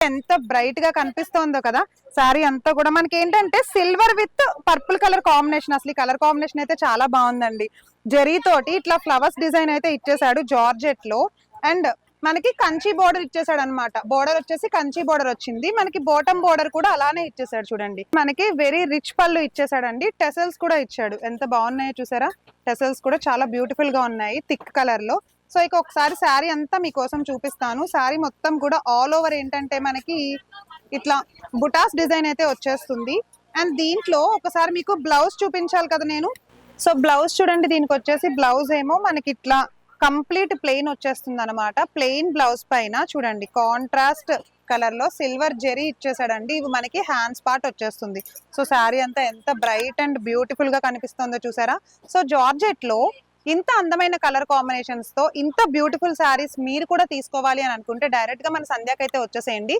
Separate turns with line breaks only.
ఎంత బ్రైట్ గా కనిపిస్తోందో కదా సారీ అంతా కూడా. మనకి ఏంటంటే silver with purple colour combination. అసలు ఈ కలర్ కాంబినేషన్ అయితే చాలా బాగుందండి. జరీ తోటి ఇట్లా ఫ్లవర్స్ డిజైన్ అయితే ఇచ్చేసాడు జార్జెట్ లో. అండ్ మనకి కంచి బోర్డర్ ఇచ్చేసాడు అనమాట. బోర్డర్ వచ్చేసి కంచి బోర్డర్ వచ్చింది. మనకి బాటమ్ బోర్డర్ కూడా అలానే ఇచ్చేసాడు చూడండి. మనకి వెరీ రిచ్ పళ్ళు ఇచ్చేసాడండి. టెసల్స్ కూడా ఇచ్చాడు. ఎంత బాగున్నాయో చూసారా. టెసల్స్ కూడా చాలా బ్యూటిఫుల్ గా ఉన్నాయి థిక్ కలర్ లో. సో ఇక ఒకసారి శారీ అంతా మీకోసం చూపిస్తాను. శారీ మొత్తం కూడా ఆల్ ఓవర్ ఏంటంటే మనకి ఇట్లా బుటాస్ డిజైన్ అయితే వచ్చేస్తుంది. అండ్ దీంట్లో ఒకసారి మీకు బ్లౌజ్ చూపించాలి కదా నేను. సో బ్లౌజ్ చూడండి. దీనికి వచ్చేసి బ్లౌజ్ ఏమో మనకి ఇట్లా కంప్లీట్ ప్లెయిన్ వచ్చేస్తుంది అనమాట. ప్లెయిన్ బ్లౌజ్ పైన చూడండి కాంట్రాస్ట్ కలర్ లో సిల్వర్ జెరీ ఇచ్చేసాడండి. ఇవి మనకి హ్యాండ్స్ పార్ట్ వచ్చేస్తుంది. సో శారీ అంతా ఎంత బ్రైట్ అండ్ బ్యూటిఫుల్ గా కనిపిస్తుందో చూసారా. సో జార్జెట్ లో ఇంత అందమైన కలర్ కాంబినేషన్స్ తో ఇంత బ్యూటిఫుల్ శారీస్ మీరు కూడా తీసుకోవాలి అని అనుకుంటే డైరెక్ట్ గా మన సంధ్యాకైతే వచ్చేసేయండి.